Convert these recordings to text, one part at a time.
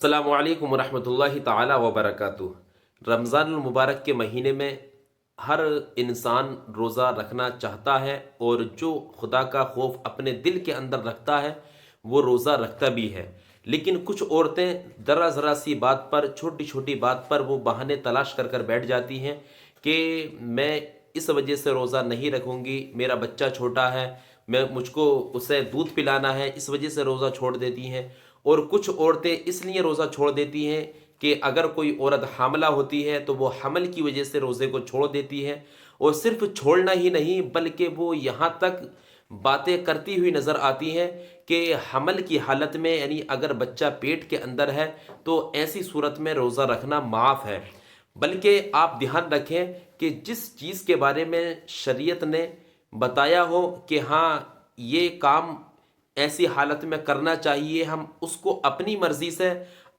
अस्सलामु अलैकुम वरहमतुल्लाहि ताला वबरकातुहू। रमज़ान मुबारक के महीने में हर इंसान रोज़ा रखना चाहता है और जो खुदा का खौफ अपने दिल के अंदर रखता है वो रोज़ा रखता भी है। लेकिन कुछ औरतें ज़रा सी बात पर, छोटी छोटी बात पर वो बहाने तलाश कर कर बैठ जाती हैं कि मैं इस वजह से रोज़ा नहीं रखूँगी, मेरा बच्चा छोटा है, मुझको उसे दूध पिलाना है, इस वजह से रोज़ा छोड़ देती हैं। और कुछ औरतें इसलिए रोज़ा छोड़ देती हैं कि अगर कोई औरत हामला होती है तो वो हमल की वजह से रोज़े को छोड़ देती है। और सिर्फ छोड़ना ही नहीं बल्कि वो यहाँ तक बातें करती हुई नज़र आती हैं कि हमल की हालत में, यानी अगर बच्चा पेट के अंदर है तो ऐसी सूरत में रोज़ा रखना माफ़ है। बल्कि आप ध्यान रखें कि जिस चीज़ के बारे में शरीयत ने बताया हो कि हाँ ये काम ऐसी हालत में करना चाहिए, हम उसको अपनी मर्जी से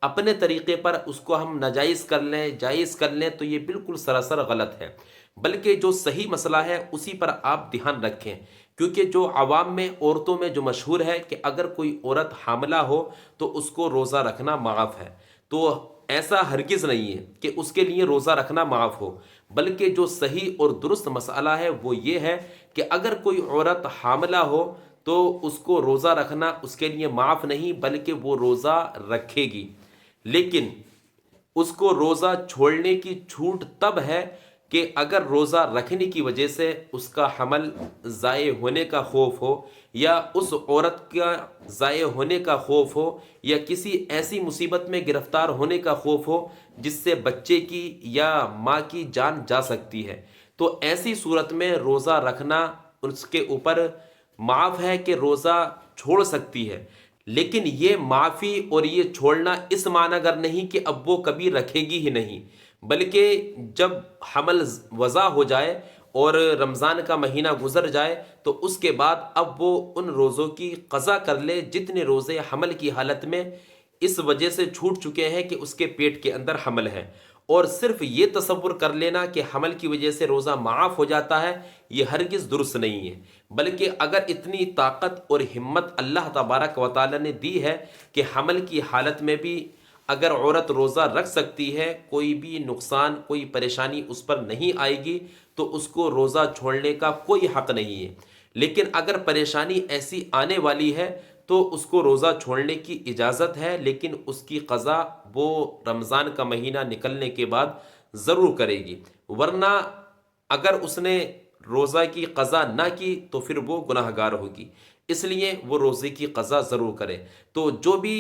अपने तरीके पर उसको हम नाजायज़ कर लें, जायज़ कर लें, तो ये बिल्कुल सरासर गलत है। बल्कि जो सही मसला है उसी पर आप ध्यान रखें। क्योंकि जो आवाम में, औरतों में जो मशहूर है कि अगर कोई औरत हामला हो तो उसको रोज़ा रखना माफ़ है, तो ऐसा हरगिज़ नहीं है कि उसके लिए रोज़ा रखना माफ़ हो। बल्कि जो सही और दुरुस्त मसला है वो ये है कि अगर कोई औरत हामला हो तो उसको रोज़ा रखना उसके लिए माफ़ नहीं बल्कि वो रोज़ा रखेगी। लेकिन उसको रोज़ा छोड़ने की छूट तब है कि अगर रोज़ा रखने की वजह से उसका हमल ज़ाये होने का खौफ हो, या उस औरत का ज़ाये होने का खौफ हो, या किसी ऐसी मुसीबत में गिरफ़्तार होने का खौफ हो जिससे बच्चे की या माँ की जान जा सकती है। तो ऐसी सूरत में रोज़ा रखना उसके ऊपर माफ़ है कि रोज़ा छोड़ सकती है। लेकिन ये माफ़ी और ये छोड़ना इस मानागर नहीं कि अब वो कभी रखेगी ही नहीं, बल्कि जब हमल वज़ा हो जाए और रमज़ान का महीना गुजर जाए तो उसके बाद अब वो उन रोज़ों की क़ज़ा कर ले जितने रोज़े हमल की हालत में इस वजह से छूट चुके हैं कि उसके पेट के अंदर हमल है। और सिर्फ ये तसव्वुर कर लेना कि हमल की वजह से रोज़ा माफ़ हो जाता है, ये हरगिज़ दुरुस्त नहीं है। बल्कि अगर इतनी ताकत और हिम्मत अल्लाह तबारक व तआला ने दी है कि हमल की हालत में भी अगर औरत रोज़ा रख सकती है, कोई भी नुकसान, कोई परेशानी उस पर नहीं आएगी, तो उसको रोज़ा छोड़ने का कोई हक़ नहीं है। लेकिन अगर परेशानी ऐसी आने वाली है तो उसको रोज़ा छोड़ने की इजाज़त है, लेकिन उसकी क़ज़ा वो रमज़ान का महीना निकलने के बाद ज़रूर करेगी। वरना अगर उसने रोज़ा की क़ज़ा ना की तो फिर वो गुनाहगार होगी। इसलिए वो रोज़े की क़ज़ा ज़रूर करे। तो जो भी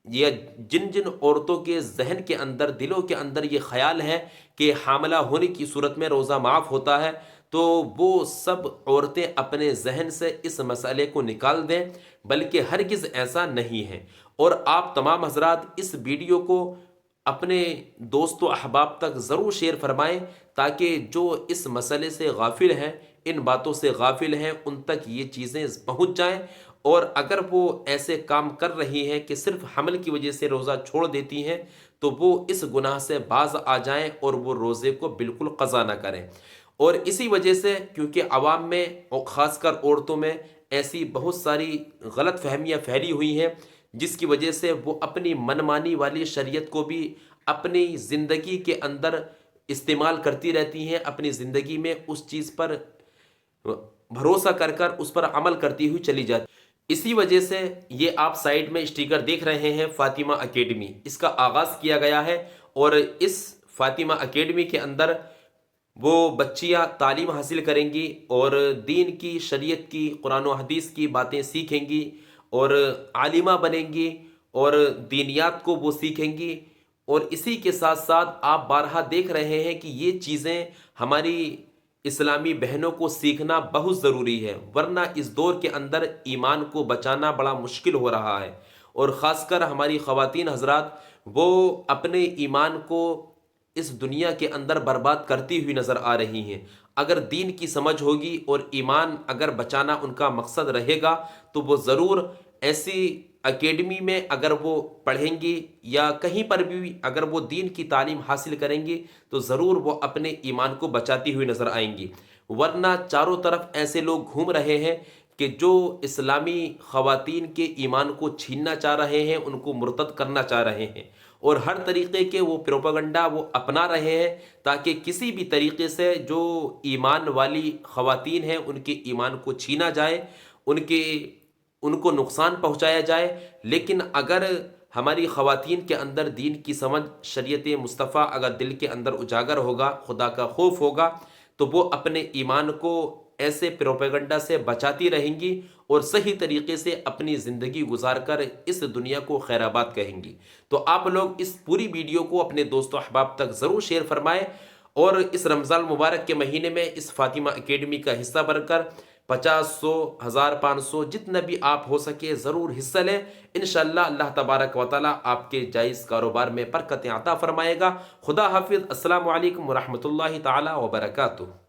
या जिन जिन औरतों के ज़हन के अंदर, दिलों के अंदर ये ख़याल है कि हामला होने की सूरत में रोज़ा माफ़ होता है, तो वो सब औरतें अपने ज़हन से इस मसले को निकाल दें, बल्कि हरगिज़ ऐसा नहीं है। और आप तमाम हज़रात इस वीडियो को अपने दोस्तों अहबाब तक ज़रूर शेयर फरमाएं, ताकि जो इस मसले से गाफिल हैं, इन बातों से गाफिल हैं, उन तक ये चीज़ें पहुंच जाएं। और अगर वो ऐसे काम कर रही हैं कि सिर्फ हमल की वजह से रोज़ा छोड़ देती हैं, तो वो इस गुनाह से बाज आ जाएं और वो रोज़े को बिल्कुल क़ज़ा ना करें। और इसी वजह से, क्योंकि आवाम में और ख़ासकर औरतों में ऐसी बहुत सारी गलत फहमियाँ फैली हुई हैं, जिसकी वजह से वो अपनी मनमानी वाली शरीयत को भी अपनी ज़िंदगी के अंदर इस्तेमाल करती रहती हैं, अपनी ज़िंदगी में उस चीज़ पर भरोसा कर कर उस पर अमल करती हुई चली जाती। इसी वजह से ये आप साइड में स्टिकर देख रहे हैं, फ़ातिमा अकेडमी, इसका आगाज़ किया गया है। और इस फ़ातिमा अकेडमी के अंदर वो बच्चियाँ तालीम हासिल करेंगी और दीन की, शरीयत की, कुरान व हदीस की बातें सीखेंगी और आलिमा बनेंगी और दीनियात को वो सीखेंगी। और इसी के साथ साथ आप बारहा देख रहे हैं कि ये चीज़ें हमारी इस्लामी बहनों को सीखना बहुत ज़रूरी है, वरना इस दौर के अंदर ईमान को बचाना बड़ा मुश्किल हो रहा है। और ख़ासकर हमारी ख़वातीन हज़रात वो अपने ईमान को इस दुनिया के अंदर बर्बाद करती हुई नज़र आ रही हैं। अगर दीन की समझ होगी और ईमान अगर बचाना उनका मकसद रहेगा, तो वो ज़रूर ऐसी एकेडमी में अगर वो पढ़ेंगी या कहीं पर भी अगर वो दीन की तालीम हासिल करेंगी, तो ज़रूर वो अपने ईमान को बचाती हुई नज़र आएंगी। वरना चारों तरफ ऐसे लोग घूम रहे हैं कि जो इस्लामी ख़वातीन के ईमान को छीनना चाह रहे हैं, उनको मुर्तद करना चाह रहे हैं। اور ہر طریقے کے وہ پروپیگنڈا وہ اپنا رہے ہیں تاکہ کسی بھی طریقے سے جو ایمان والی خواتین ہیں ان کے ایمان کو چھینا جائے، ان کو نقصان پہنچایا جائے۔ لیکن اگر ہماری خواتین کے اندر دین کی سمجھ، شریعت مصطفیٰ اگر دل کے اندر اجاگر ہوگا، خدا کا خوف ہوگا، تو وہ اپنے ایمان کو ایسے پروپیگنڈا سے بچاتی رہیں گی اور صحیح طریقے سے اپنی زندگی گزار کر اس دنیا کو خیر آباد کہیں گی۔ تو آپ لوگ اس پوری ویڈیو کو اپنے دوست و احباب تک ضرور شیئر فرمائیں، اور اس رمضان المبارک کے مہینے میں اس فاطمہ اکیڈمی کا حصہ بن کر 50، 100، 1000، 500 جتنا بھی آپ ہو سکے ضرور حصہ لیں۔ انشاءاللہ اللہ تبارک و تعالی آپ کے جائز کاروبار میں برکت عطا فرمائے گا۔ خدا حافظ۔ السلام علیکم ورحمۃ اللہ تعالی وبرکاتہ۔